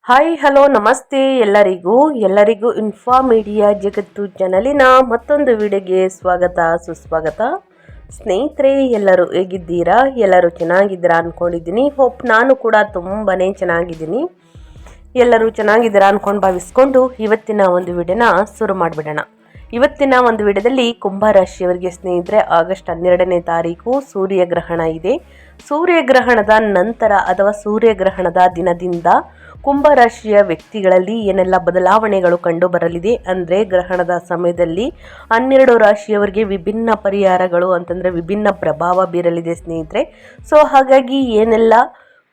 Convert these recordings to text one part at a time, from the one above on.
Hi hello ನಮಸ್ತೆ ಎಲ್ಲರಿಗೂ info media ಜಗತ್ತು ಚಾನಲಿನ ಮತ್ತೊಂದು ವಿಡಿಯೋಗೆ ಸ್ವಾಗತ ಸುಸ್ವಾಗತ. ಸ್ನೇಹಿತರೆ, ಎಲ್ಲರೂ ಹೇಗಿದ್ದೀರಾ? ಎಲ್ಲರೂ ಚೆನ್ನಾಗಿದ್ದೀರಾ ಅಂದ್ಕೊಂಡಿದ್ದೀನಿ. ಹೋಪ್ ನಾನು ಕೂಡ ತುಂಬಾ ಚೆನ್ನಾಗಿದ್ದೀನಿ. ಎಲ್ಲರೂ ಚೆನ್ನಾಗಿದ್ದೀರಾ ಅಂದ್ಕೊಂಡು ಭಾವಿಸ್ಕೊಂಡು ಇವತ್ತಿನ ಒಂದು ವಿಡಿಯೋನ ಶುರು ಮಾಡಿಬಿಡೋಣ. ಇವತ್ತಿನ ಒಂದು ವಿಡಿಯೋದಲ್ಲಿ ಕುಂಭರಾಶಿಯವರಿಗೆ ಸ್ನೇಹಿತರೆ, ಆಗಸ್ಟ್ 12ನೇ ತಾರೀಕು ಸೂರ್ಯಗ್ರಹಣ ಇದೆ. ಸೂರ್ಯಗ್ರಹಣದ ನಂತರ ಅಥವಾ ಸೂರ್ಯಗ್ರಹಣದ ದಿನದಿಂದ ಕುಂಭರಾಶಿಯ ವ್ಯಕ್ತಿಗಳಲ್ಲಿ ಏನೆಲ್ಲ ಬದಲಾವಣೆಗಳು ಕಂಡು ಬರಲಿದೆ ಅಂದರೆ, ಗ್ರಹಣದ ಸಮಯದಲ್ಲಿ 12 ರಾಶಿಯವರಿಗೆ ವಿಭಿನ್ನ ಪರಿಹಾರಗಳು ಅಂತಂದರೆ ವಿಭಿನ್ನ ಪ್ರಭಾವ ಬೀರಲಿದೆ ಸ್ನೇಹಿತರೆ. ಸೊ ಹಾಗಾಗಿ ಏನೆಲ್ಲ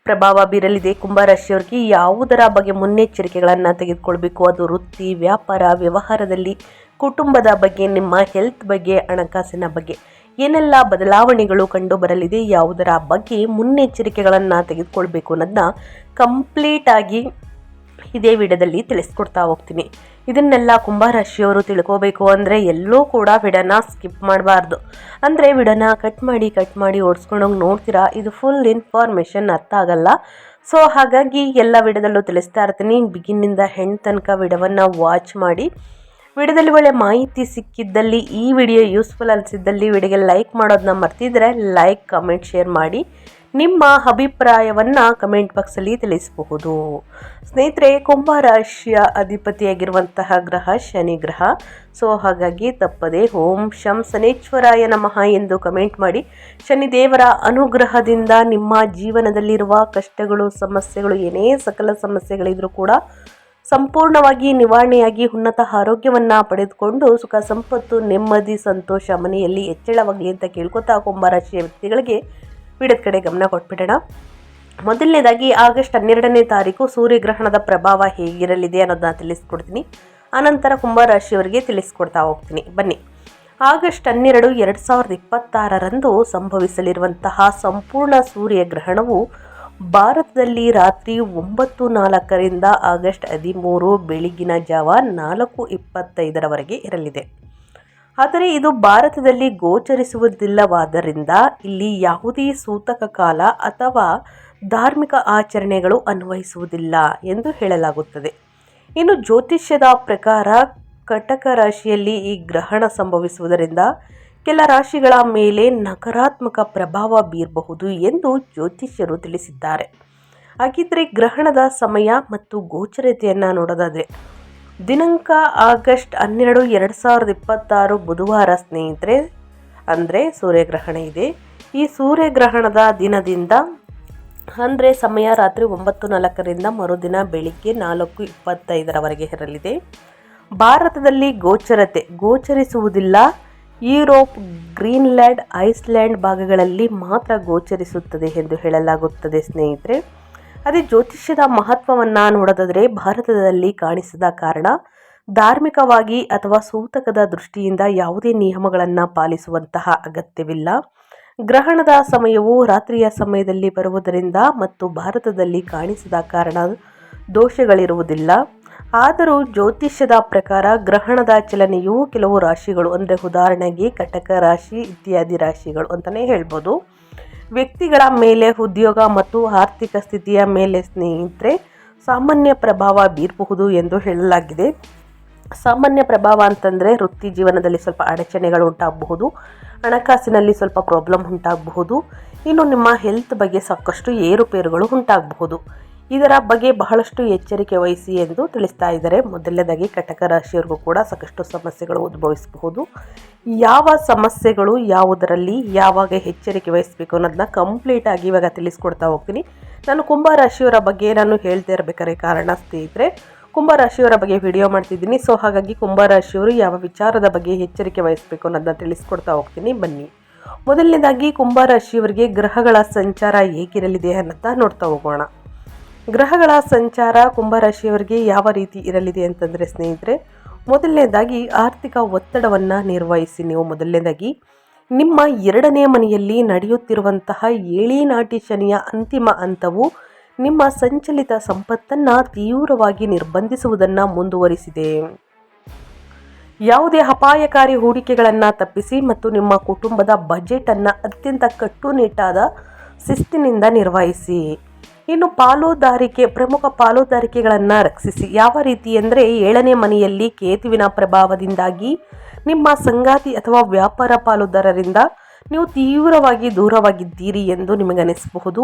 ಪ್ರಭಾವ ಬೀರಲಿದೆ, ಕುಂಭರಾಶಿಯವರಿಗೆ ಯಾವುದರ ಬಗ್ಗೆ ಮುನ್ನೆಚ್ಚರಿಕೆಗಳನ್ನು ತೆಗೆದುಕೊಳ್ಬೇಕು, ಅದು ವೃತ್ತಿ, ವ್ಯಾಪಾರ, ವ್ಯವಹಾರದಲ್ಲಿ, ಕುಟುಂಬದ ಬಗ್ಗೆ, ನಿಮ್ಮ ಹೆಲ್ತ್ ಬಗ್ಗೆ, ಹಣಕಾಸಿನ ಬಗ್ಗೆ ಏನೆಲ್ಲ ಬದಲಾವಣೆಗಳು ಕಂಡು ಬರಲಿದೆ, ಯಾವುದರ ಬಗ್ಗೆ ಮುನ್ನೆಚ್ಚರಿಕೆಗಳನ್ನು ತೆಗೆದುಕೊಳ್ಬೇಕು ಅನ್ನೋದನ್ನ ಕಂಪ್ಲೀಟಾಗಿ ಇದೇ ವಿಡಿಯೋದಲ್ಲಿ ತಿಳಿಸ್ಕೊಡ್ತಾ ಹೋಗ್ತೀನಿ. ಇದನ್ನೆಲ್ಲ ಕುಂಭರಾಶಿಯವರು ತಿಳ್ಕೋಬೇಕು ಅಂದರೆ ಎಲ್ಲೂ ಕೂಡ ವಿಡಿಯೋನ ಸ್ಕಿಪ್ ಮಾಡಬಾರ್ದು. ಅಂದರೆ ವಿಡಿಯೋನ ಕಟ್ ಮಾಡಿ ಓಡಿಸ್ಕೊಂಡೋಗಿ ನೋಡ್ತೀರಾ, ಇದು ಫುಲ್ ಇನ್ಫಾರ್ಮೇಷನ್ ಅರ್ಥ ಆಗಲ್ಲ. ಸೊ ಹಾಗಾಗಿ ಎಲ್ಲ ವಿಡಿಯೋದಲ್ಲೂ ತಿಳಿಸ್ತಾ ಇರ್ತೀನಿ. ಬಿಗಿನ್ನಿಂದ ಹೆಣ್ಣು ತನಕ ವಿಡಿಯೋವನ್ನು ವಾಚ್ ಮಾಡಿ. ವಿಡಿಯೋದಲ್ಲಿ ಒಳ್ಳೆ ಮಾಹಿತಿ ಸಿಕ್ಕಿದ್ದಲ್ಲಿ, ಈ ವಿಡಿಯೋ ಯೂಸ್ಫುಲ್ ಅನಿಸಿದ್ದಲ್ಲಿ ವಿಡಿಯೋಗೆ ಲೈಕ್ ಮಾಡೋದನ್ನ ಮರ್ತಿದ್ರೆ ಲೈಕ್, ಕಮೆಂಟ್, ಶೇರ್ ಮಾಡಿ. ನಿಮ್ಮ ಅಭಿಪ್ರಾಯವನ್ನು ಕಮೆಂಟ್ ಬಾಕ್ಸಲ್ಲಿ ತಿಳಿಸಬಹುದು. ಸ್ನೇಹಿತರೆ, ಕುಂಭರಾಶಿಯ ಅಧಿಪತಿಯಾಗಿರುವಂತಹ ಗ್ರಹ ಶನಿ ಗ್ರಹ. ಸೊ ಹಾಗಾಗಿ ತಪ್ಪದೆ ಓಂ ಶಂ ಶನೇಶ್ವರಾಯ ನಮಃ ಎಂದು ಕಮೆಂಟ್ ಮಾಡಿ. ಶನಿದೇವರ ಅನುಗ್ರಹದಿಂದ ನಿಮ್ಮ ಜೀವನದಲ್ಲಿರುವ ಕಷ್ಟಗಳು, ಸಮಸ್ಯೆಗಳು, ಏನೇ ಸಕಲ ಸಮಸ್ಯೆಗಳಿದ್ರೂ ಕೂಡ ಸಂಪೂರ್ಣವಾಗಿ ನಿವಾರಣೆಯಾಗಿ ಉನ್ನತ ಆರೋಗ್ಯವನ್ನು ಪಡೆದುಕೊಂಡು ಸುಖ, ಸಂಪತ್ತು, ನೆಮ್ಮದಿ, ಸಂತೋಷ ಮನೆಯಲ್ಲಿ ಹೆಚ್ಚಳವಾಗಲಿ ಅಂತ ಕೇಳ್ಕೊತಾ ಕುಂಭರಾಶಿಯ ವ್ಯಕ್ತಿಗಳಿಗೆ ವಿಡಿಯೋದ ಕಡೆ ಗಮನ ಕೊಟ್ಬಿಡೋಣ. ಮೊದಲನೇದಾಗಿ ಆಗಸ್ಟ್ 12ನೇ ತಾರೀಕು ಸೂರ್ಯಗ್ರಹಣದ ಪ್ರಭಾವ ಹೇಗಿರಲಿದೆ ಅನ್ನೋದನ್ನ ತಿಳಿಸ್ಕೊಡ್ತೀನಿ. ಆನಂತರ ಕುಂಭರಾಶಿಯವರಿಗೆ ತಿಳಿಸ್ಕೊಡ್ತಾ ಹೋಗ್ತೀನಿ. ಬನ್ನಿ. ಆಗಸ್ಟ್ 12, 2026ರಂದು ಸಂಭವಿಸಲಿರುವಂತಹ ಸಂಪೂರ್ಣ ಸೂರ್ಯಗ್ರಹಣವು ಭಾರತದಲ್ಲಿ ರಾತ್ರಿ 9:04ರಿಂದ ಆಗಸ್ಟ್ 13 ಬೆಳಗಿನ ಜಾವ 4:25ರವರೆಗೆ ಇರಲಿದೆ. ಆದರೆ ಇದು ಭಾರತದಲ್ಲಿ ಗೋಚರಿಸುವುದಿಲ್ಲವಾದ್ದರಿಂದ ಇಲ್ಲಿ ಯಾವುದೇ ಸೂತಕ ಕಾಲ ಅಥವಾ ಧಾರ್ಮಿಕ ಆಚರಣೆಗಳು ಅನ್ವಯಿಸುವುದಿಲ್ಲ ಎಂದು ಹೇಳಲಾಗುತ್ತದೆ. ಇನ್ನು ಜ್ಯೋತಿಷ್ಯದ ಪ್ರಕಾರ ಕಟಕ ರಾಶಿಯಲ್ಲಿ ಈ ಗ್ರಹಣ ಸಂಭವಿಸುವುದರಿಂದ ಕೆಲ ರಾಶಿಗಳ ಮೇಲೆ ನಕಾರಾತ್ಮಕ ಪ್ರಭಾವ ಬೀರಬಹುದು ಎಂದು ಜ್ಯೋತಿಷ್ಯರು ತಿಳಿಸಿದ್ದಾರೆ. ಹಾಗಿದ್ರೆ ಗ್ರಹಣದ ಸಮಯ ಮತ್ತು ಗೋಚರತೆಯನ್ನು ನೋಡೋದಾದರೆ, ದಿನಾಂಕ ಆಗಸ್ಟ್ 12, 2026 ಬುಧವಾರ ಸ್ನೇಹಿತರೆ, ಅಂದರೆ ಸೂರ್ಯಗ್ರಹಣ ಇದೆ. ಈ ಸೂರ್ಯಗ್ರಹಣದ ದಿನದಿಂದ ಅಂದರೆ ಸಮಯ ರಾತ್ರಿ 9:04ರಿಂದ ಮರುದಿನ ಬೆಳಿಗ್ಗೆ 4:25ರವರೆಗೆ ಇರಲಿದೆ. ಭಾರತದಲ್ಲಿ ಗೋಚರಿಸುವುದಿಲ್ಲ. ಯುರೋಪ್, ಗ್ರೀನ್ಲ್ಯಾಂಡ್, ಐಸ್ಲ್ಯಾಂಡ್ ಭಾಗಗಳಲ್ಲಿ ಮಾತ್ರ ಗೋಚರಿಸುತ್ತದೆ ಎಂದು ಹೇಳಲಾಗುತ್ತದೆ ಸ್ನೇಹಿತರೆ. ಅದೇ ಜ್ಯೋತಿಷ್ಯದ ಮಹತ್ವವನ್ನು ನೋಡೋದಾದರೆ, ಭಾರತದಲ್ಲಿ ಕಾಣಿಸದ ಕಾರಣ ಧಾರ್ಮಿಕವಾಗಿ ಅಥವಾ ಸೂತಕದ ದೃಷ್ಟಿಯಿಂದ ಯಾವುದೇ ನಿಯಮಗಳನ್ನು ಪಾಲಿಸುವಂತಹ ಅಗತ್ಯವಿಲ್ಲ. ಗ್ರಹಣದ ಸಮಯವು ರಾತ್ರಿಯ ಸಮಯದಲ್ಲಿ ಬರುವುದರಿಂದ ಮತ್ತು ಭಾರತದಲ್ಲಿ ಕಾಣಿಸದ ಕಾರಣ ದೋಷಗಳಿರುವುದಿಲ್ಲ. ಆದರೂ ಜ್ಯೋತಿಷ್ಯದ ಪ್ರಕಾರ ಗ್ರಹಣದ ಚಲನೆಯು ಕೆಲವು ರಾಶಿಗಳು, ಅಂದರೆ ಉದಾಹರಣೆಗೆ ಕಟಕ ರಾಶಿ ಇತ್ಯಾದಿ ರಾಶಿಗಳು ಅಂತಲೇ ಹೇಳ್ಬೋದು, ವ್ಯಕ್ತಿಗಳ ಮೇಲೆ, ಉದ್ಯೋಗ ಮತ್ತು ಆರ್ಥಿಕ ಸ್ಥಿತಿಯ ಮೇಲೆ ಸ್ನೇಹಿತರೆ ಸಾಮಾನ್ಯ ಪ್ರಭಾವ ಬೀರಬಹುದು ಎಂದು ಹೇಳಲಾಗಿದೆ. ಸಾಮಾನ್ಯ ಪ್ರಭಾವ ಅಂತಂದರೆ ವೃತ್ತಿ ಜೀವನದಲ್ಲಿ ಸ್ವಲ್ಪ ಅಡಚಣೆಗಳು ಉಂಟಾಗಬಹುದು, ಹಣಕಾಸಿನಲ್ಲಿ ಸ್ವಲ್ಪ ಪ್ರಾಬ್ಲಮ್ ಉಂಟಾಗಬಹುದು, ಇನ್ನು ನಿಮ್ಮ ಹೆಲ್ತ್ ಬಗ್ಗೆ ಸಾಕಷ್ಟು ಏರುಪೇರುಗಳು ಉಂಟಾಗಬಹುದು. ಇದರ ಬಗ್ಗೆ ಬಹಳಷ್ಟು ಎಚ್ಚರಿಕೆ ವಹಿಸಿ ಎಂದು ತಿಳಿಸ್ತಾ ಇದ್ದಾರೆ. ಮೊದಲನೇದಾಗಿ ಕಟಕ ರಾಶಿಯವರಿಗೂ ಕೂಡ ಸಾಕಷ್ಟು ಸಮಸ್ಯೆಗಳು ಉದ್ಭವಿಸಬಹುದು. ಯಾವ ಸಮಸ್ಯೆಗಳು, ಯಾವುದರಲ್ಲಿ ಯಾವಾಗ ಎಚ್ಚರಿಕೆ ವಹಿಸಬೇಕು ಅನ್ನೋದನ್ನ ಕಂಪ್ಲೀಟಾಗಿ ಇವಾಗ ತಿಳಿಸ್ಕೊಡ್ತಾ ಹೋಗ್ತೀನಿ. ನಾನು ಕುಂಭರಾಶಿಯವರ ಬಗ್ಗೆ ಹೇಳ್ತಾ ಇರಬೇಕಾದ್ರೆ ಕಾರಣ ಸ್ನೇಹಿತರೆ, ಕುಂಭರಾಶಿಯವರ ಬಗ್ಗೆ ವಿಡಿಯೋ ಮಾಡ್ತಿದ್ದೀನಿ. ಸೊ ಹಾಗಾಗಿ ಕುಂಭರಾಶಿಯವರು ಯಾವ ವಿಚಾರದ ಬಗ್ಗೆ ಎಚ್ಚರಿಕೆ ವಹಿಸಬೇಕು ಅನ್ನೋದನ್ನ ತಿಳಿಸ್ಕೊಡ್ತಾ ಹೋಗ್ತೀನಿ. ಬನ್ನಿ. ಮೊದಲನೇದಾಗಿ ಕುಂಭರಾಶಿಯವರಿಗೆ ಗ್ರಹಗಳ ಸಂಚಾರ ಹೇಗಿರಲಿದೆ ಅನ್ನೋದನ್ನ ನೋಡ್ತಾ ಹೋಗೋಣ. ಗ್ರಹಗಳ ಸಂಚಾರ ಕುಂಭರಾಶಿಯವರಿಗೆ ಯಾವ ರೀತಿ ಇರಲಿದೆ ಅಂತಂದರೆ ಸ್ನೇಹಿತರೆ, ಮೊದಲನೇದಾಗಿ ಆರ್ಥಿಕ ಒತ್ತಡವನ್ನು ನಿರ್ವಹಿಸಿ. ನೀವು ಮೊದಲನೇದಾಗಿ ನಿಮ್ಮ 2ನೇ ಮನೆಯಲ್ಲಿ ನಡೆಯುತ್ತಿರುವಂತಹ ಏಳಿನಾಟಿ ಶನಿಯ ಅಂತಿಮ ಹಂತವು ನಿಮ್ಮ ಸಂಚಲಿತ ಸಂಪತ್ತನ್ನು ತೀವ್ರವಾಗಿ ನಿರ್ಬಂಧಿಸುವುದನ್ನು ಮುಂದುವರಿಸಿದೆ. ಯಾವುದೇ ಅಪಾಯಕಾರಿ ಹೂಡಿಕೆಗಳನ್ನು ತಪ್ಪಿಸಿ ಮತ್ತು ನಿಮ್ಮ ಕುಟುಂಬದ ಬಜೆಟನ್ನು ಅತ್ಯಂತ ಕಟ್ಟುನಿಟ್ಟಾದ ಶಿಸ್ತಿನಿಂದ ನಿರ್ವಹಿಸಿ. ಇನ್ನು ಪ್ರಮುಖ ಪಾಲುದಾರಿಕೆಗಳನ್ನು ರಕ್ಷಿಸಿ. ಯಾವ ರೀತಿ ಅಂದರೆ 7ನೇ ಮನೆಯಲ್ಲಿ ಕೇತುವಿನ ಪ್ರಭಾವದಿಂದಾಗಿ ನಿಮ್ಮ ಸಂಗಾತಿ ಅಥವಾ ವ್ಯಾಪಾರ ಪಾಲುದಾರರಿಂದ ನೀವು ತೀವ್ರವಾಗಿ ದೂರವಾಗಿದ್ದೀರಿ ಎಂದು ನಿಮಗನಿಸಬಹುದು.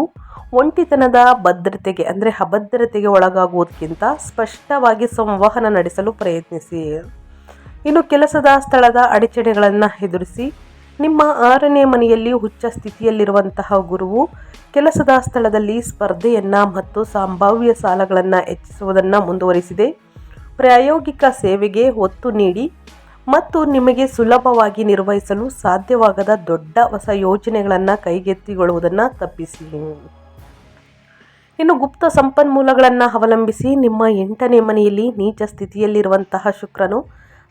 ಒಂಟಿತನದ ಭದ್ರತೆಗೆ ಅಂದರೆ ಅಭದ್ರತೆಗೆ ಒಳಗಾಗುವುದಕ್ಕಿಂತ ಸ್ಪಷ್ಟವಾಗಿ ಸಂವಹನ ನಡೆಸಲು ಪ್ರಯತ್ನಿಸಿ. ಇನ್ನು ಕೆಲಸದ ಸ್ಥಳದ ಅಡಚಣೆಗಳನ್ನು ಎದುರಿಸಿ. ನಿಮ್ಮ 6ನೇ ಮನೆಯಲ್ಲಿ ಉಚ್ಚ ಸ್ಥಿತಿಯಲ್ಲಿರುವಂತಹ ಗುರುವು ಕೆಲಸದ ಸ್ಥಳದಲ್ಲಿ ಸ್ಪರ್ಧೆಯನ್ನು ಮತ್ತು ಸಂಭಾವ್ಯ ಸಾಲಗಳನ್ನು ಹೆಚ್ಚಿಸುವುದನ್ನು ಮುಂದುವರಿಸಿದೆ. ಪ್ರಾಯೋಗಿಕ ಸೇವೆಗೆ ಒತ್ತು ನೀಡಿ ಮತ್ತು ನಿಮಗೆ ಸುಲಭವಾಗಿ ನಿರ್ವಹಿಸಲು ಸಾಧ್ಯವಾಗದ ದೊಡ್ಡ ಹೊಸ ಯೋಜನೆಗಳನ್ನು ಕೈಗೆತ್ತಿಕೊಳ್ಳುವುದನ್ನು ತಪ್ಪಿಸಿ. ಇನ್ನು ಗುಪ್ತ ಸಂಪನ್ಮೂಲಗಳನ್ನು ಅವಲಂಬಿಸಿ. ನಿಮ್ಮ 8ನೇ ಮನೆಯಲ್ಲಿ ನೀಚ ಸ್ಥಿತಿಯಲ್ಲಿರುವಂತಹ ಶುಕ್ರನು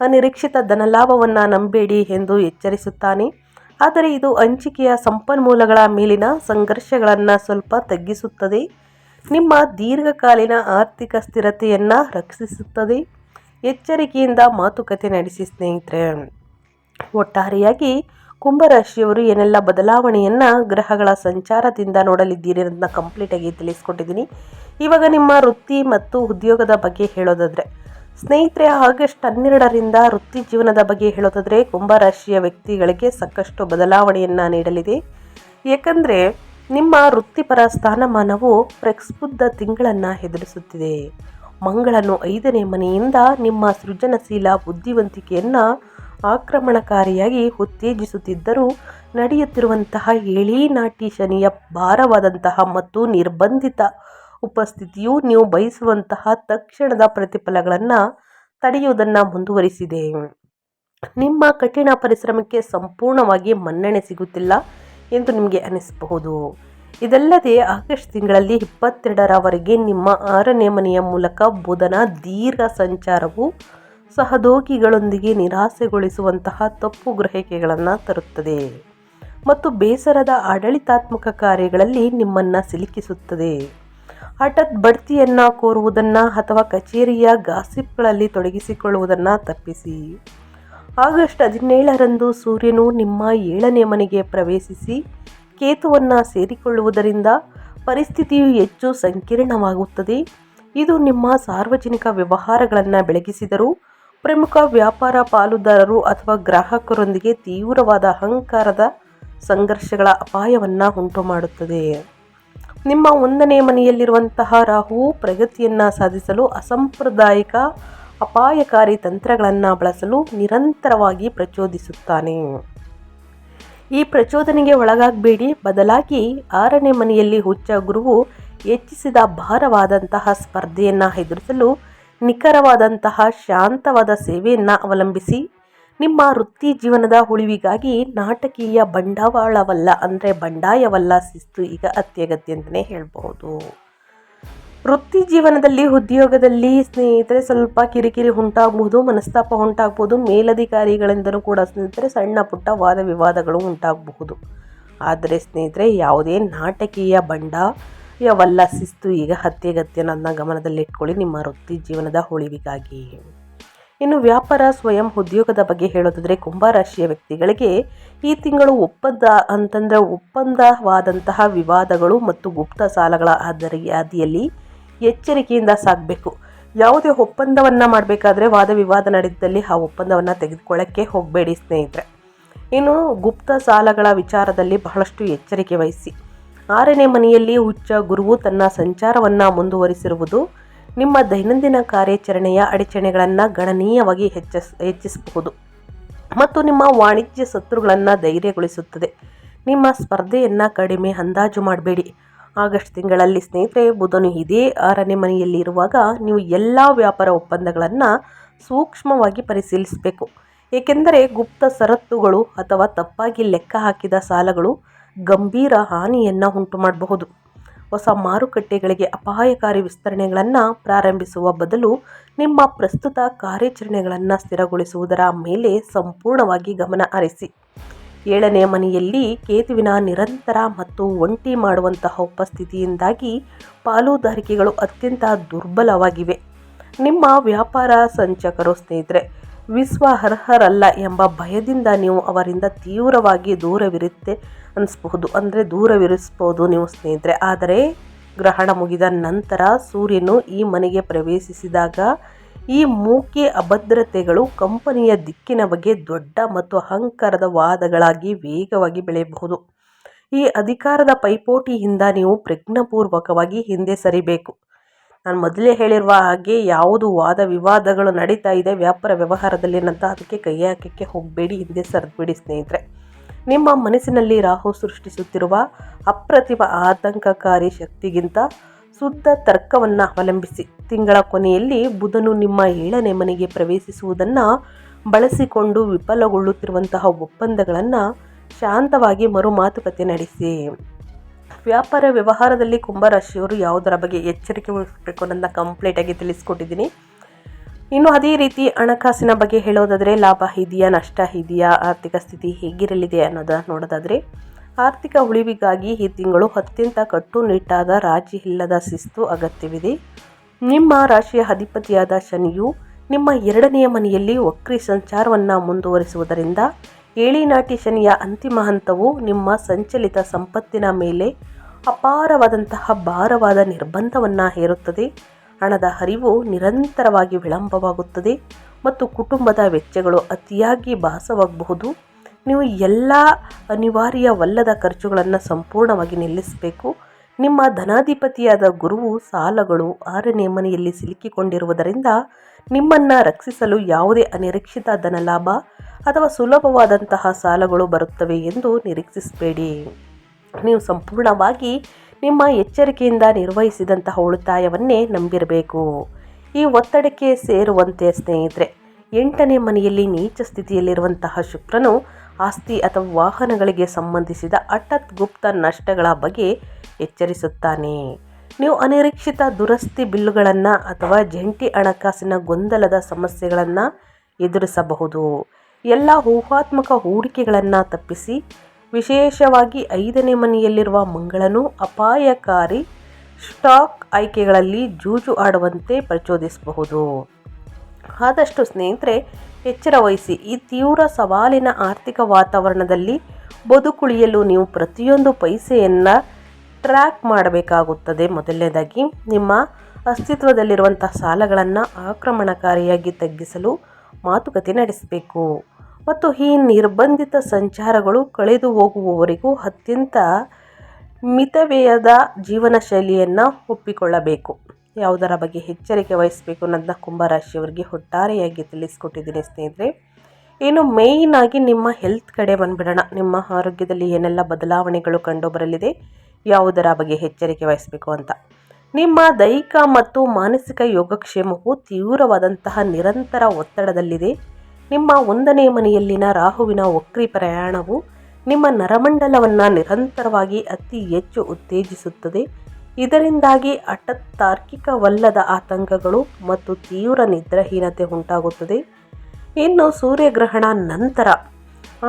ಅನಿರೀಕ್ಷಿತ ಧನಲಾಭವನ್ನು ನಂಬೇಡಿ ಎಂದು ಎಚ್ಚರಿಸುತ್ತಾನೆ. ಆದರೆ ಇದು ಹಂಚಿಕೆಯ ಸಂಪನ್ಮೂಲಗಳ ಮೇಲಿನ ಸಂಘರ್ಷಗಳನ್ನು ಸ್ವಲ್ಪ ತಗ್ಗಿಸುತ್ತದೆ. ನಿಮ್ಮ ದೀರ್ಘಕಾಲೀನ ಆರ್ಥಿಕ ಸ್ಥಿರತೆಯನ್ನು ರಕ್ಷಿಸುತ್ತದೆ. ಎಚ್ಚರಿಕೆಯಿಂದ ಮಾತುಕತೆ ನಡೆಸಿ ಸ್ನೇಹಿತರೆ. ಒಟ್ಟಾರೆಯಾಗಿ ಕುಂಭರಾಶಿಯವರು ಏನೆಲ್ಲ ಬದಲಾವಣೆಯನ್ನು ಗ್ರಹಗಳ ಸಂಚಾರದಿಂದ ನೋಡಲಿದ್ದೀರಿ ಅನ್ನೋದನ್ನ ಕಂಪ್ಲೀಟಾಗಿ ತಿಳಿಸ್ಕೊಟ್ಟಿದ್ದೀನಿ. ಇವಾಗ ನಿಮ್ಮ ವೃತ್ತಿ ಮತ್ತು ಉದ್ಯೋಗದ ಬಗ್ಗೆ ಹೇಳೋದಾದರೆ ಸ್ನೇಹಿತರೆ, ಆಗಸ್ಟ್ 12ರಿಂದ ವೃತ್ತಿ ಜೀವನದ ಬಗ್ಗೆ ಹೇಳೋದಾದರೆ ಕುಂಭರಾಶಿಯ ವ್ಯಕ್ತಿಗಳಿಗೆ ಸಾಕಷ್ಟು ಬದಲಾವಣೆಯನ್ನು ನೀಡಲಿದೆ. ಏಕೆಂದರೆ ನಿಮ್ಮ ವೃತ್ತಿಪರ ಸ್ಥಾನಮಾನವು ಪ್ರಕ್ಷುಬ್ಧ ತಿಂಗಳನ್ನು ಎದುರಿಸುತ್ತಿದೆ. ಮಂಗಳನು 5ನೇ ಮನೆಯಿಂದ ನಿಮ್ಮ ಸೃಜನಶೀಲ ಬುದ್ಧಿವಂತಿಕೆಯನ್ನು ಆಕ್ರಮಣಕಾರಿಯಾಗಿ ಉತ್ತೇಜಿಸುತ್ತಿದ್ದರೂ ನಡೆಯುತ್ತಿರುವಂತಹ ಏಳೀನಾಟಿ ಶನಿಯ ಭಾರವಾದಂತಹ ಮತ್ತು ನಿರ್ಬಂಧಿತ ಉಪಸ್ಥಿತಿಯು ನೀವು ಬಯಸುವಂತಹ ತಕ್ಷಣದ ಪ್ರತಿಫಲಗಳನ್ನು ತಡೆಯುವುದನ್ನು ಮುಂದುವರಿಸಿದೆ. ನಿಮ್ಮ ಕಠಿಣ ಪರಿಶ್ರಮಕ್ಕೆ ಸಂಪೂರ್ಣವಾಗಿ ಮನ್ನಣೆ ಸಿಗುತ್ತಿಲ್ಲ ಎಂದು ನಿಮಗೆ ಅನಿಸಬಹುದು. ಇದಲ್ಲದೆ ಆಗಸ್ಟ್ ತಿಂಗಳಲ್ಲಿ 22ರವರೆಗೆ ನಿಮ್ಮ 6ನೇ ಮನೆಯ ಮೂಲಕ ಬುಧನ ದೀರ್ಘ ಸಂಚಾರವು ಸಹೋದ್ಯೋಗಿಗಳೊಂದಿಗೆ ನಿರಾಸೆಗೊಳಿಸುವಂತಹ ತಪ್ಪು ಗ್ರಹಿಕೆಗಳನ್ನು ತರುತ್ತದೆ ಮತ್ತು ಬೇಸರದ ಆಡಳಿತಾತ್ಮಕ ಕಾರ್ಯಗಳಲ್ಲಿ ನಿಮ್ಮನ್ನು ಸಿಲುಕಿಸುತ್ತದೆ. ಹಠಾತ್ ಬಡ್ತಿಯನ್ನು ಕೋರುವುದನ್ನು ಅಥವಾ ಕಚೇರಿಯ ಗಾಸಿಪ್ಗಳಲ್ಲಿ ತೊಡಗಿಸಿಕೊಳ್ಳುವುದನ್ನು ತಪ್ಪಿಸಿ. ಆಗಸ್ಟ್ 17ರಂದು ಸೂರ್ಯನು ನಿಮ್ಮ 7ನೇ ಮನೆಗೆ ಪ್ರವೇಶಿಸಿ ಕೇತುವನ್ನು ಸೇರಿಕೊಳ್ಳುವುದರಿಂದ ಪರಿಸ್ಥಿತಿಯು ಹೆಚ್ಚು ಸಂಕೀರ್ಣವಾಗುತ್ತದೆ. ಇದು ನಿಮ್ಮ ಸಾರ್ವಜನಿಕ ವ್ಯವಹಾರಗಳನ್ನು ಬೆಳಗಿಸಿದರೂ ಪ್ರಮುಖ ವ್ಯಾಪಾರ ಪಾಲುದಾರರು ಅಥವಾ ಗ್ರಾಹಕರೊಂದಿಗೆ ತೀವ್ರವಾದ ಅಹಂಕಾರದ ಸಂಘರ್ಷಗಳ ಅಪಾಯವನ್ನು ಉಂಟುಮಾಡುತ್ತದೆ. ನಿಮ್ಮ 1ನೇ ಮನೆಯಲ್ಲಿರುವಂತಹ ರಾಹುವು ಪ್ರಗತಿಯನ್ನು ಸಾಧಿಸಲು ಅಸಾಂಪ್ರದಾಯಿಕ ಅಪಾಯಕಾರಿ ತಂತ್ರಗಳನ್ನು ಬಳಸಲು ನಿರಂತರವಾಗಿ ಪ್ರಚೋದಿಸುತ್ತಾನೆ. ಈ ಪ್ರಚೋದನೆಗೆ ಒಳಗಾಗಬೇಡಿ. ಬದಲಾಗಿ 6ನೇ ಮನೆಯಲ್ಲಿ ಉಚ್ಚ ಗುರುವು ಹೆಚ್ಚಿಸಿದ ಭಾರವಾದಂತಹ ಸ್ಪರ್ಧೆಯನ್ನು ಎದುರಿಸಲು ನಿಖರವಾದಂತಹ ಶಾಂತವಾದ ಸೇವೆಯನ್ನು ಅವಲಂಬಿಸಿ. ನಿಮ್ಮ ವೃತ್ತಿ ಜೀವನದ ಉಳಿವಿಗಾಗಿ ನಾಟಕೀಯ ಬಂಡಾಯವಲ್ಲ ಶಿಸ್ತು ಈಗ ಅತ್ಯಗತ್ಯ ಅಂತಲೇ ಹೇಳ್ಬೋದು. ವೃತ್ತಿ ಜೀವನದಲ್ಲಿ ಉದ್ಯೋಗದಲ್ಲಿ ಸ್ನೇಹಿತರೆ ಸ್ವಲ್ಪ ಕಿರಿಕಿರಿ ಉಂಟಾಗಬಹುದು, ಮನಸ್ತಾಪ ಉಂಟಾಗಬಹುದು. ಮೇಲಧಿಕಾರಿಗಳಿಂದಲೂ ಕೂಡ ಸ್ನೇಹಿತರೆ ಸಣ್ಣ ಪುಟ್ಟ ವಾದ ವಿವಾದಗಳು ಉಂಟಾಗಬಹುದು. ಆದರೆ ಸ್ನೇಹಿತರೆ ಯಾವುದೇ ನಾಟಕೀಯ ಬಂಡಾಯವಲ್ಲ ಶಿಸ್ತು ಈಗ ಅತ್ಯಗತ್ಯ ನನ್ನ ಗಮನದಲ್ಲಿಟ್ಕೊಳ್ಳಿ ನಿಮ್ಮ ವೃತ್ತಿ ಜೀವನದ ಉಳಿವಿಗಾಗಿ. ಇನ್ನು ವ್ಯಾಪಾರ ಸ್ವಯಂ ಉದ್ಯೋಗದ ಬಗ್ಗೆ ಹೇಳೋದಾದರೆ ಕುಂಭರಾಶಿಯ ವ್ಯಕ್ತಿಗಳಿಗೆ ಈ ತಿಂಗಳು ಒಪ್ಪಂದವಾದಂತಹ ವಿವಾದಗಳು ಮತ್ತು ಗುಪ್ತ ಸಾಲಗಳ ಹಾದಿಯಲ್ಲಿ ಎಚ್ಚರಿಕೆಯಿಂದ ಸಾಗಬೇಕು. ಯಾವುದೇ ಒಪ್ಪಂದವನ್ನು ಮಾಡಬೇಕಾದ್ರೆ ವಾದ ವಿವಾದ ನಡೆದಿದ್ದಲ್ಲಿ ಆ ಒಪ್ಪಂದವನ್ನು ತೆಗೆದುಕೊಳ್ಳಕ್ಕೆ ಹೋಗಬೇಡಿ ಸ್ನೇಹಿತರೆ. ಇನ್ನು ಗುಪ್ತ ಸಾಲಗಳ ವಿಚಾರದಲ್ಲಿ ಬಹಳಷ್ಟು ಎಚ್ಚರಿಕೆ ವಹಿಸಿ. 6ನೇ ಮನೆಯಲ್ಲಿ ಉಚ್ಚ ಗುರುವು ತನ್ನ ಸಂಚಾರವನ್ನು ಮುಂದುವರಿಸಿರುವುದು ನಿಮ್ಮ ದೈನಂದಿನ ಕಾರ್ಯಾಚರಣೆಯ ಅಡಚಣೆಗಳನ್ನು ಗಣನೀಯವಾಗಿ ಹೆಚ್ಚಿಸಬಹುದು ಮತ್ತು ನಿಮ್ಮ ವಾಣಿಜ್ಯ ಶತ್ರುಗಳನ್ನು ಧೈರ್ಯಗೊಳಿಸುತ್ತದೆ. ನಿಮ್ಮ ಸ್ಪರ್ಧೆಯನ್ನು ಕಡಿಮೆ ಅಂದಾಜು ಮಾಡಬೇಡಿ. ಆಗಸ್ಟ್ ತಿಂಗಳಲ್ಲಿ ಸ್ನೇಹಿತರೆ ಬುಧನು ಇದೇ 6ನೇ ಮನೆಯಲ್ಲಿ ಇರುವಾಗ ನೀವು ಎಲ್ಲ ವ್ಯಾಪಾರ ಒಪ್ಪಂದಗಳನ್ನು ಸೂಕ್ಷ್ಮವಾಗಿ ಪರಿಶೀಲಿಸಬೇಕು. ಏಕೆಂದರೆ ಗುಪ್ತ ಷರತ್ತುಗಳು ಅಥವಾ ತಪ್ಪಾಗಿ ಲೆಕ್ಕ ಹಾಕಿದ ಸಾಲಗಳು ಗಂಭೀರ ಹಾನಿಯನ್ನು ಉಂಟು ಮಾಡಬಹುದು. ಹೊಸ ಮಾರುಕಟ್ಟೆಗಳಿಗೆ ಅಪಾಯಕಾರಿ ವಿಸ್ತರಣೆಗಳನ್ನು ಪ್ರಾರಂಭಿಸುವ ಬದಲು ನಿಮ್ಮ ಪ್ರಸ್ತುತ ಕಾರ್ಯಾಚರಣೆಗಳನ್ನು ಸ್ಥಿರಗೊಳಿಸುವುದರ ಮೇಲೆ ಸಂಪೂರ್ಣವಾಗಿ ಗಮನ ಹರಿಸಿ. 7ನೇ ಮನೆಯಲ್ಲಿ ಕೇತುವಿನ ನಿರಂತರ ಮತ್ತು ಒಂಟಿ ಮಾಡುವಂತಹ ಉಪಸ್ಥಿತಿಯಿಂದಾಗಿ ಪಾಲುದಾರಿಕೆಗಳು ಅತ್ಯಂತ ದುರ್ಬಲವಾಗಿವೆ. ನಿಮ್ಮ ವ್ಯಾಪಾರ ಸಂಚಕರು ಸ್ನೇಹಿತರೆ ವಿಶ್ವಾಸಾರ್ಹರಲ್ಲ ಎಂಬ ಭಯದಿಂದ ನೀವು ಅವರಿಂದ ತೀವ್ರವಾಗಿ ದೂರವಿರಿಸಬಹುದು ನೀವು ಸ್ನೇಹಿತರೆ. ಆದರೆ ಗ್ರಹಣ ಮುಗಿದ ನಂತರ ಸೂರ್ಯನು ಈ ಮನೆಗೆ ಪ್ರವೇಶಿಸಿದಾಗ ಈ ಮೂಕೆ ಅಭದ್ರತೆಗಳು ಕಂಪನಿಯ ದಿಕ್ಕಿನ ಬಗ್ಗೆ ದೊಡ್ಡ ಮತ್ತು ಅಹಂಕಾರದ ವಾದಗಳಾಗಿ ವೇಗವಾಗಿ ಬೆಳೆಯಬಹುದು. ಈ ಅಧಿಕಾರದ ಪೈಪೋಟಿಯಿಂದ ನೀವು ಪ್ರಜ್ಞಾಪೂರ್ವಕವಾಗಿ ಹಿಂದೆ ಸರಿಬೇಕು. ನಾನು ಮೊದಲೇ ಹೇಳಿರುವ ಹಾಗೆ ಯಾವುದು ವಾದ ವಿವಾದಗಳು ನಡೀತಾ ಇದೆ ವ್ಯಾಪಾರ ವ್ಯವಹಾರದಲ್ಲಿ ಅಂತ ಅದಕ್ಕೆ ಕೈ ಹಾಕಕ್ಕೆ ಹೋಗಬೇಡಿ, ಹಿಂದೆ ಸರಿದ್ಬಿಡಿ ಸ್ನೇಹಿತರೆ. ನಿಮ್ಮ ಮನಸ್ಸಿನಲ್ಲಿ ರಾಹು ಸೃಷ್ಟಿಸುತ್ತಿರುವ ಅಪ್ರತಿಮ ಆತಂಕಕಾರಿ ಶಕ್ತಿಗಿಂತ ಶುದ್ಧ ತರ್ಕವನ್ನು ಅವಲಂಬಿಸಿ ತಿಂಗಳ ಕೊನೆಯಲ್ಲಿ ಬುಧನು ನಿಮ್ಮ 7ನೇ ಮನೆಗೆ ಪ್ರವೇಶಿಸುವುದನ್ನು ಬಳಸಿಕೊಂಡು ವಿಫಲಗೊಳ್ಳುತ್ತಿರುವಂತಹ ಒಪ್ಪಂದಗಳನ್ನು ಶಾಂತವಾಗಿ ಮರು ಮಾತುಕತೆ ನಡೆಸಿ. ವ್ಯಾಪಾರ ವ್ಯವಹಾರದಲ್ಲಿ ಕುಂಭರಾಶಿಯವರು ಯಾವುದರ ಬಗ್ಗೆ ಎಚ್ಚರಿಕೆ ವಹಿಸಬೇಕು ಅನ್ನೋದನ್ನ ಕಂಪ್ಲೀಟಾಗಿ ತಿಳಿಸ್ಕೊಟ್ಟಿದ್ದೀನಿ. ಇನ್ನು ಅದೇ ರೀತಿ ಹಣಕಾಸಿನ ಬಗ್ಗೆ ಹೇಳೋದಾದರೆ ಲಾಭ ಇದೆಯಾ, ನಷ್ಟ ಇದೆಯಾ, ಆರ್ಥಿಕ ಸ್ಥಿತಿ ಹೇಗಿರಲಿದೆ ಅನ್ನೋದನ್ನು ನೋಡೋದಾದರೆ ಆರ್ಥಿಕ ಉಳಿವಿಗಾಗಿ ಈ ತಿಂಗಳು ಅತ್ಯಂತ ಕಟ್ಟುನಿಟ್ಟಾದ ರಾಜಿ ಇಲ್ಲದ ಶಿಸ್ತು ಅಗತ್ಯವಿದೆ. ನಿಮ್ಮ ರಾಶಿಯ ಅಧಿಪತಿಯಾದ ಶನಿಯು ನಿಮ್ಮ 2ನೇ ಮನೆಯಲ್ಲಿ ವಕ್ರಿ ಸಂಚಾರವನ್ನು ಮುಂದುವರಿಸುವುದರಿಂದ ಏಳಿನಾಟಿ ಶನಿಯ ಅಂತಿಮ ಹಂತವು ನಿಮ್ಮ ಸಂಚಲಿತ ಸಂಪತ್ತಿನ ಮೇಲೆ ಅಪಾರವಾದಂತಹ ಭಾರವಾದ ನಿರ್ಬಂಧವನ್ನು ಹೇರುತ್ತದೆ. ಹಣದ ಹರಿವು ನಿರಂತರವಾಗಿ ವಿಳಂಬವಾಗುತ್ತದೆ ಮತ್ತು ಕುಟುಂಬದ ವೆಚ್ಚಗಳು ಅತಿಯಾಗಿ ಭಾಸವಾಗಬಹುದು. ನೀವು ಎಲ್ಲ ಅನಿವಾರ್ಯವಲ್ಲದ ಖರ್ಚುಗಳನ್ನು ಸಂಪೂರ್ಣವಾಗಿ ನಿಲ್ಲಿಸಬೇಕು. ನಿಮ್ಮ ಧನಾಧಿಪತಿಯಾದ ಗುರುವು ಸಾಲಗಳು 6ನೇ ಮನೆಯಲ್ಲಿ ಸಿಲುಕಿಕೊಂಡಿರುವುದರಿಂದ ನಿಮ್ಮನ್ನು ರಕ್ಷಿಸಲು ಯಾವುದೇ ಅನಿರೀಕ್ಷಿತ ಧನಲಾಭ ಅಥವಾ ಸುಲಭವಾದಂತಹ ಸಾಲಗಳು ಬರುತ್ತವೆ ಎಂದು ನಿರೀಕ್ಷಿಸಬೇಡಿ. ನೀವು ಸಂಪೂರ್ಣವಾಗಿ ನಿಮ್ಮ ಎಚ್ಚರಿಕೆಯಿಂದ ನಿರ್ವಹಿಸಿದಂತಹ ಉಳಿತಾಯವನ್ನೇ ನಂಬಿರಬೇಕು. ಈ ಒತ್ತಡಕ್ಕೆ ಸೇರುವಂತೆ ಸ್ನೇಹಿತರೆ 8ನೇ ಮನೆಯಲ್ಲಿ ನೀಚ ಸ್ಥಿತಿಯಲ್ಲಿರುವಂತಹ ಶುಕ್ರನು ಆಸ್ತಿ ಅಥವಾ ವಾಹನಗಳಿಗೆ ಸಂಬಂಧಿಸಿದ ಹಠಾತ್ ಗುಪ್ತ ನಷ್ಟಗಳ ಬಗ್ಗೆ ಎಚ್ಚರಿಸುತ್ತಾನೆ. ನೀವು ಅನಿರೀಕ್ಷಿತ ದುರಸ್ತಿ ಬಿಲ್ಲುಗಳನ್ನು ಅಥವಾ ಜಂಟಿ ಹಣಕಾಸಿನ ಗೊಂದಲದ ಸಮಸ್ಯೆಗಳನ್ನು ಎದುರಿಸಬಹುದು. ಎಲ್ಲ ಊಹಾತ್ಮಕ ಹೂಡಿಕೆಗಳನ್ನು ತಪ್ಪಿಸಿ. ವಿಶೇಷವಾಗಿ 5ನೇ ಮನೆಯಲ್ಲಿರುವ ಮಂಗಳನು ಅಪಾಯಕಾರಿ ಸ್ಟಾಕ್ ಆಯ್ಕೆಗಳಲ್ಲಿ ಜೂಜು ಆಡುವಂತೆ ಪ್ರಚೋದಿಸಬಹುದು. ಆದಷ್ಟು ಸ್ನೇಹಿತರೆ ಎಚ್ಚರ ವಹಿಸಿ. ಈ ತೀವ್ರ ಸವಾಲಿನ ಆರ್ಥಿಕ ವಾತಾವರಣದಲ್ಲಿ ಬದುಕುಳಿಯಲು ನೀವು ಪ್ರತಿಯೊಂದು ಪೈಸೆಯನ್ನು ಟ್ರ್ಯಾಕ್ ಮಾಡಬೇಕಾಗುತ್ತದೆ. ಮೊದಲನೇದಾಗಿ ನಿಮ್ಮ ಅಸ್ತಿತ್ವದಲ್ಲಿರುವಂಥ ಸಾಲಗಳನ್ನು ಆಕ್ರಮಣಕಾರಿಯಾಗಿ ತಗ್ಗಿಸಲು ಮಾತುಕತೆ ನಡೆಸಬೇಕು ಮತ್ತು ಈ ನಿರ್ಬಂಧಿತ ಸಂಚಾರಗಳು ಕಳೆದು ಹೋಗುವವರೆಗೂ ಅತ್ಯಂತ ಮಿತವ್ಯಯದ ಜೀವನ ಶೈಲಿಯನ್ನು ಒಪ್ಪಿಕೊಳ್ಳಬೇಕು. ಯಾವುದರ ಬಗ್ಗೆ ಎಚ್ಚರಿಕೆ ವಹಿಸಬೇಕು ಅನ್ನೋದನ್ನ ಕುಂಭರಾಶಿಯವರಿಗೆ ಒಟ್ಟಾರೆಯಾಗಿ ತಿಳಿಸ್ಕೊಟ್ಟಿದ್ದೀನಿ ಸ್ನೇಹಿತರೆ. ಇನ್ನು ಮೇಯ್ನ್ ಆಗಿ ನಿಮ್ಮ ಹೆಲ್ತ್ ಕಡೆ ಬಂದುಬಿಡೋಣ. ನಿಮ್ಮ ಆರೋಗ್ಯದಲ್ಲಿ ಏನೆಲ್ಲ ಬದಲಾವಣೆಗಳು ಕಂಡು ಬರಲಿದೆ, ಯಾವುದರ ಬಗ್ಗೆ ಎಚ್ಚರಿಕೆ ವಹಿಸಬೇಕು ಅಂತ. ನಿಮ್ಮ ದೈಹಿಕ ಮತ್ತು ಮಾನಸಿಕ ಯೋಗಕ್ಷೇಮವು ತೀವ್ರವಾದಂತಹ ನಿರಂತರ ಒತ್ತಡದಲ್ಲಿದೆ. ನಿಮ್ಮ 1ನೇ ಮನೆಯಲ್ಲಿನ ರಾಹುವಿನ ವಕ್ರಿ ಪ್ರಯಾಣವು ನಿಮ್ಮ ನರಮಂಡಲವನ್ನು ನಿರಂತರವಾಗಿ ಅತಿ ಹೆಚ್ಚು ಉತ್ತೇಜಿಸುತ್ತದೆ. ಇದರಿಂದಾಗಿ ತಾರ್ಕಿಕವಲ್ಲದ ಆತಂಕಗಳು ಮತ್ತು ತೀವ್ರ ನಿದ್ರಾಹೀನತೆ ಉಂಟಾಗುತ್ತದೆ. ಇನ್ನು ಸೂರ್ಯಗ್ರಹಣ ನಂತರ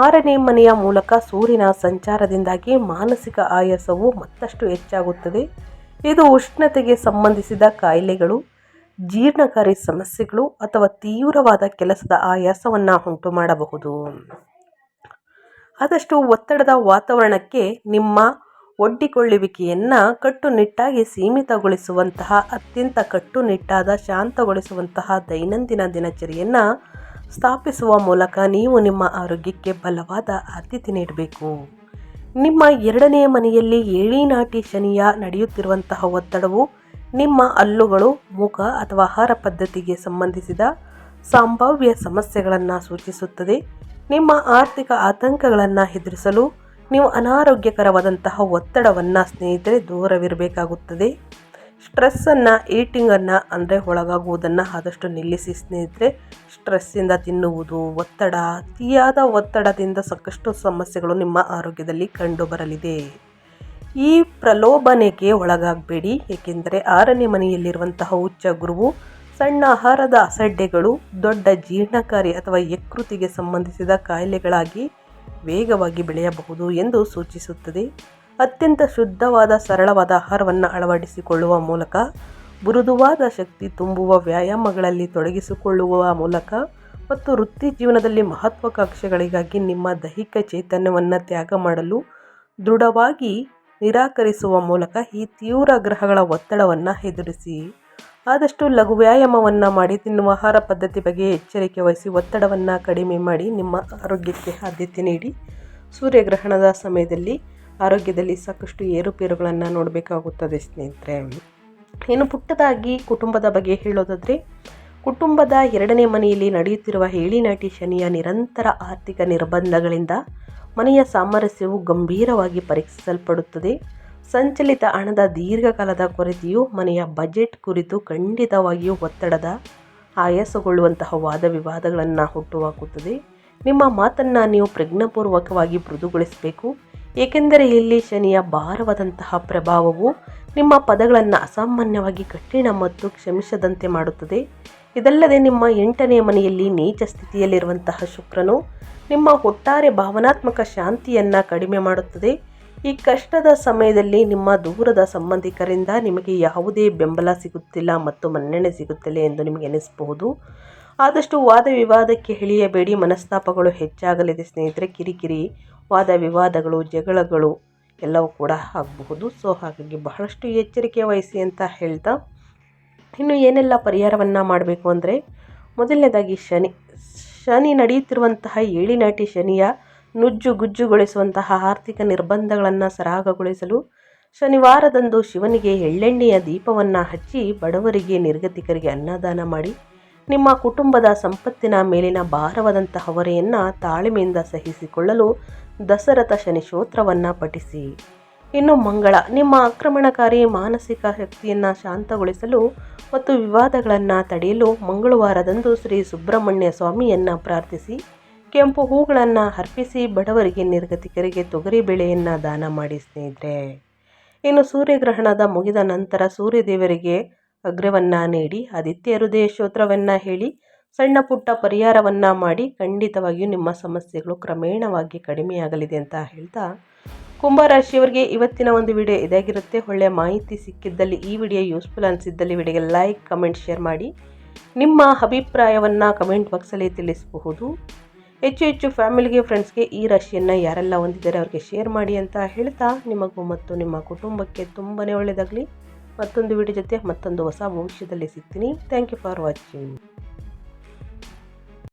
6ನೇ ಮನೆಯ ಮೂಲಕ ಸೂರ್ಯನ ಸಂಚಾರದಿಂದಾಗಿ ಮಾನಸಿಕ ಆಯಾಸವು ಮತ್ತಷ್ಟು ಹೆಚ್ಚಾಗುತ್ತದೆ. ಇದು ಉಷ್ಣತೆಗೆ ಸಂಬಂಧಿಸಿದ ಕಾಯಿಲೆಗಳು, ಜೀರ್ಣಕಾರಿ ಸಮಸ್ಯೆಗಳು ಅಥವಾ ತೀವ್ರವಾದ ಕೆಲಸದ ಆಯಾಸವನ್ನು ಉಂಟು ಮಾಡಬಹುದು. ಆದಷ್ಟು ಒತ್ತಡದ ವಾತಾವರಣಕ್ಕೆ ನಿಮ್ಮ ಒಡ್ಡಿಕೊಳ್ಳುವಿಕೆಯನ್ನು ಕಟ್ಟುನಿಟ್ಟಾಗಿ ಸೀಮಿತಗೊಳಿಸುವಂತಹ ಅತ್ಯಂತ ಕಟ್ಟುನಿಟ್ಟಾದ ಶಾಂತಗೊಳಿಸುವಂತಹ ದೈನಂದಿನ ದಿನಚರಿಯನ್ನು ಸ್ಥಾಪಿಸುವ ಮೂಲಕ ನೀವು ನಿಮ್ಮ ಆರೋಗ್ಯಕ್ಕೆ ಬಲವಾದ ಆದ್ಯತೆ ನೀಡಬೇಕು. ನಿಮ್ಮ 2ನೇ ಮನೆಯಲ್ಲಿ ಏಳಿನಾಟಿ ಶನಿಯ ನಡೆಯುತ್ತಿರುವಂತಹ ಒತ್ತಡವು ನಿಮ್ಮ ಹಲ್ಲುಗಳು, ಮುಖ ಅಥವಾ ಆಹಾರ ಪದ್ಧತಿಗೆ ಸಂಬಂಧಿಸಿದ ಸಂಭಾವ್ಯ ಸಮಸ್ಯೆಗಳನ್ನು ಸೂಚಿಸುತ್ತದೆ. ನಿಮ್ಮ ಆರ್ಥಿಕ ಆತಂಕಗಳನ್ನು ಎದುರಿಸಲು ನೀವು ಅನಾರೋಗ್ಯಕರವಾದಂತಹ ಒತ್ತಡವನ್ನು ಸ್ನೇಹಿತರೆ ದೂರವಿರಬೇಕಾಗುತ್ತದೆ. ಸ್ಟ್ರೆಸ್ಸನ್ನು, ಈಟಿಂಗನ್ನು ಅಂದರೆ ಒಳಗಾಗುವುದನ್ನು ಆದಷ್ಟು ನಿಲ್ಲಿಸಿ ಸ್ನೇಹಿತರೆ. ಸ್ಟ್ರೆಸ್ಸಿಂದ ತಿನ್ನುವುದು, ಒತ್ತಡ, ಅತಿಯಾದ ಒತ್ತಡದಿಂದ ಸಾಕಷ್ಟು ಸಮಸ್ಯೆಗಳು ನಿಮ್ಮ ಆರೋಗ್ಯದಲ್ಲಿ ಕಂಡುಬರಲಿದೆ. ಈ ಪ್ರಲೋಭನೆಗೆ ಒಳಗಾಗಬೇಡಿ, ಏಕೆಂದರೆ 6ನೇ ಮನೆಯಲ್ಲಿರುವಂತಹ ಉಚ್ಚ ಗುರುವು ಸಣ್ಣ ಆಹಾರದ ಅಸಡ್ಡೆಗಳು ದೊಡ್ಡ ಜೀರ್ಣಕಾರಿ ಅಥವಾ ಯಕೃತಿಗೆ ಸಂಬಂಧಿಸಿದ ಕಾಯಿಲೆಗಳಾಗಿ ವೇಗವಾಗಿ ಬೆಳೆಯಬಹುದು ಎಂದು ಸೂಚಿಸುತ್ತದೆ. ಅತ್ಯಂತ ಶುದ್ಧವಾದ ಸರಳವಾದ ಆಹಾರವನ್ನು ಅಳವಡಿಸಿಕೊಳ್ಳುವ ಮೂಲಕ, ಮೃದುವಾದ ಶಕ್ತಿ ತುಂಬುವ ವ್ಯಾಯಾಮಗಳಲ್ಲಿ ತೊಡಗಿಸಿಕೊಳ್ಳುವ ಮೂಲಕ ಮತ್ತು ವೃತ್ತಿ ಜೀವನದಲ್ಲಿ ಮಹತ್ವಾಕಾಂಕ್ಷೆಗಳಿಗಾಗಿ ನಿಮ್ಮ ದೈಹಿಕ ಚೈತನ್ಯವನ್ನು ತ್ಯಾಗ ಮಾಡಲು ದೃಢವಾಗಿ ನಿರಾಕರಿಸುವ ಮೂಲಕ ಈ ತೀವ್ರ ಗ್ರಹಗಳ ಒತ್ತಡವನ್ನು ಎದುರಿಸಿ. ಆದಷ್ಟು ಲಘು ವ್ಯಾಯಾಮವನ್ನು ಮಾಡಿ, ತಿನ್ನುವ ಆಹಾರ ಪದ್ಧತಿ ಬಗ್ಗೆ ಎಚ್ಚರಿಕೆ ವಹಿಸಿ, ಒತ್ತಡವನ್ನು ಕಡಿಮೆ ಮಾಡಿ ನಿಮ್ಮ ಆರೋಗ್ಯಕ್ಕೆ ಆದ್ಯತೆ ನೀಡಿ. ಸೂರ್ಯಗ್ರಹಣದ ಸಮಯದಲ್ಲಿ ಆರೋಗ್ಯದಲ್ಲಿ ಸಾಕಷ್ಟು ಏರುಪೇರುಗಳನ್ನು ನೋಡಬೇಕಾಗುತ್ತದೆ ಸ್ನೇಹಿತರೆ. ಇನ್ನು ಪುಟ್ಟದಾಗಿ ಕುಟುಂಬದ ಬಗ್ಗೆ ಹೇಳೋದಾದರೆ, ಕುಟುಂಬದ 2ನೇ ಮನೆಯಲ್ಲಿ ನಡೆಯುತ್ತಿರುವ ಏಳಿನಾಟಿ ಶನಿಯ ನಿರಂತರ ಆರ್ಥಿಕ ನಿರ್ಬಂಧಗಳಿಂದ ಮನೆಯ ಸಾಮರಸ್ಯವು ಗಂಭೀರವಾಗಿ ಪರೀಕ್ಷಿಸಲ್ಪಡುತ್ತದೆ. ಸಂಚಲಿತ ಹಣದ ದೀರ್ಘಕಾಲದ ಕೊರತೆಯು ಮನೆಯ ಬಜೆಟ್ ಕುರಿತು ಖಂಡಿತವಾಗಿಯೂ ಒತ್ತಡದ ಆಯಾಸಗೊಳ್ಳುವಂತಹ ವಾದ ವಿವಾದಗಳನ್ನು ಹುಟ್ಟುಹಾಕುತ್ತದೆ. ನಿಮ್ಮ ಮಾತನ್ನು ನೀವು ಪ್ರಜ್ಞಾಪೂರ್ವಕವಾಗಿ ಮೃದುಗೊಳಿಸಬೇಕು, ಏಕೆಂದರೆ ಇಲ್ಲಿ ಶನಿಯ ಭಾರವಾದಂತಹ ಪ್ರಭಾವವು ನಿಮ್ಮ ಪದಗಳನ್ನು ಅಸಾಮಾನ್ಯವಾಗಿ ಕಠಿಣ ಮತ್ತು ಕ್ಷಮಿಸದಂತೆ ಮಾಡುತ್ತದೆ. ಇದಲ್ಲದೆ ನಿಮ್ಮ 8ನೇ ಮನೆಯಲ್ಲಿ ನೀಚ ಸ್ಥಿತಿಯಲ್ಲಿರುವಂತಹ ಶುಕ್ರನು ನಿಮ್ಮ ಒಟ್ಟಾರೆ ಭಾವನಾತ್ಮಕ ಶಾಂತಿಯನ್ನು ಕಡಿಮೆ ಮಾಡುತ್ತದೆ. ಈ ಕಷ್ಟದ ಸಮಯದಲ್ಲಿ ನಿಮ್ಮ ದೂರದ ಸಂಬಂಧಿಕರಿಂದ ನಿಮಗೆ ಯಾವುದೇ ಬೆಂಬಲ ಸಿಗುತ್ತಿಲ್ಲ ಮತ್ತು ಮನ್ನಣೆ ಸಿಗುತ್ತಿಲ್ಲ ಎಂದು ನಿಮಗೆ ಅನಿಸಬಹುದು. ಆದಷ್ಟು ವಾದ ವಿವಾದಕ್ಕೆ ಇಳಿಯಬೇಡಿ, ಮನಸ್ತಾಪಗಳು ಹೆಚ್ಚಾಗಲಿದೆ ಸ್ನೇಹಿತರೆ. ಕಿರಿಕಿರಿ, ವಾದ ವಿವಾದಗಳು, ಜಗಳಗಳು ಎಲ್ಲವೂ ಕೂಡ ಆಗಬಹುದು. ಸೊ ಹಾಗಾಗಿ ಬಹಳಷ್ಟು ಎಚ್ಚರಿಕೆ ವಹಿಸಿ ಅಂತ ಹೇಳ್ತಾ, ಇನ್ನು ಏನೆಲ್ಲ ಪರಿಹಾರವನ್ನು ಮಾಡಬೇಕು ಅಂದರೆ, ಮೊದಲನೇದಾಗಿ ಶನಿ ನಡೆಯುತ್ತಿರುವಂತಹ ಏಳಿನಾಟಿ ಶನಿಯ ನುಜ್ಜುಗುಜ್ಜುಗೊಳಿಸುವಂತಹ ಆರ್ಥಿಕ ನಿರ್ಬಂಧಗಳನ್ನು ಸರಾಗಗೊಳಿಸಲು ಶನಿವಾರದಂದು ಶಿವನಿಗೆ ಎಳ್ಳೆಣ್ಣೆಯ ದೀಪವನ್ನು ಹಚ್ಚಿ ಬಡವರಿಗೆ, ನಿರ್ಗತಿಕರಿಗೆ ಅನ್ನದಾನ ಮಾಡಿ. ನಿಮ್ಮ ಕುಟುಂಬದ ಸಂಪತ್ತಿನ ಮೇಲಿನ ಭಾರವಾದಂತಹ ಹೊರೆಯನ್ನು ತಾಳ್ಮೆಯಿಂದ ಸಹಿಸಿಕೊಳ್ಳಲು ದಶರಥ ಶನಿ ಸ್ತೋತ್ರವನ್ನು ಪಠಿಸಿ. ಇನ್ನು ಮಂಗಳ, ನಿಮ್ಮ ಆಕ್ರಮಣಕಾರಿ ಮಾನಸಿಕ ಶಕ್ತಿಯನ್ನು ಶಾಂತಗೊಳಿಸಲು ಮತ್ತು ವಿವಾದಗಳನ್ನು ತಡೆಯಲು ಮಂಗಳವಾರದಂದು ಶ್ರೀ ಸುಬ್ರಹ್ಮಣ್ಯ ಸ್ವಾಮಿಯನ್ನು ಪ್ರಾರ್ಥಿಸಿ. ಕೆಂಪು ಹೂಗಳನ್ನು ಅರ್ಪಿಸಿ ಬಡವರಿಗೆ, ನಿರ್ಗತಿಕರಿಗೆ ತೊಗರಿಬೇಳೆಯನ್ನು ದಾನ ಮಾಡಿ ಸ್ನೇಹಿತರೆ. ಇನ್ನು ಸೂರ್ಯಗ್ರಹಣದ ಮುಗಿದ ನಂತರ ಸೂರ್ಯದೇವರಿಗೆ ಅಗ್ರವನ್ನು ನೀಡಿ ಆದಿತ್ಯ ಹೃದಯ ಸ್ತೋತ್ರವನ್ನು ಹೇಳಿ ಸಣ್ಣ ಪುಟ್ಟ ಪರಿಹಾರವನ್ನು ಮಾಡಿ. ಖಂಡಿತವಾಗಿಯೂ ನಿಮ್ಮ ಸಮಸ್ಯೆಗಳು ಕ್ರಮೇಣವಾಗಿ ಕಡಿಮೆಯಾಗಲಿದೆ ಅಂತ ಹೇಳ್ತಾ, ಕುಂಭರಾಶಿಯವರಿಗೆ ಇವತ್ತಿನ ಒಂದು ವಿಡಿಯೋ ಇದಾಗಿರುತ್ತೆ. ಒಳ್ಳೆಯ ಮಾಹಿತಿ ಸಿಕ್ಕಿದ್ದಲ್ಲಿ, ಈ ವಿಡಿಯೋ ಯೂಸ್ಫುಲ್ ಅನಿಸಿದ್ದಲ್ಲಿ ವಿಡಿಯೋಗೆ ಲೈಕ್, ಕಮೆಂಟ್, ಶೇರ್ ಮಾಡಿ. ನಿಮ್ಮ ಅಭಿಪ್ರಾಯವನ್ನು ಕಮೆಂಟ್ ಬಾಕ್ಸಲ್ಲಿ ತಿಳಿಸಬಹುದು. ಹೆಚ್ಚು ಫ್ಯಾಮಿಲಿಗೆ, ಫ್ರೆಂಡ್ಸ್ಗೆ ಈ ರಾಶಿಯನ್ನು ಯಾರೆಲ್ಲ ಹೊಂದಿದ್ದಾರೆ ಅವ್ರಿಗೆ ಶೇರ್ ಮಾಡಿ ಅಂತ ಹೇಳ್ತಾ, ನಿಮಗೂ ಮತ್ತು ನಿಮ್ಮ ಕುಟುಂಬಕ್ಕೆ ತುಂಬಾ ಒಳ್ಳೆಯದಾಗಲಿ. ಮತ್ತೊಂದು ವಿಡಿಯೋ ಜೊತೆ ಮತ್ತೊಂದು ಹೊಸ ಭವಿಷ್ಯದಲ್ಲಿ ಸಿಗ್ತೀನಿ. Thank you for watching.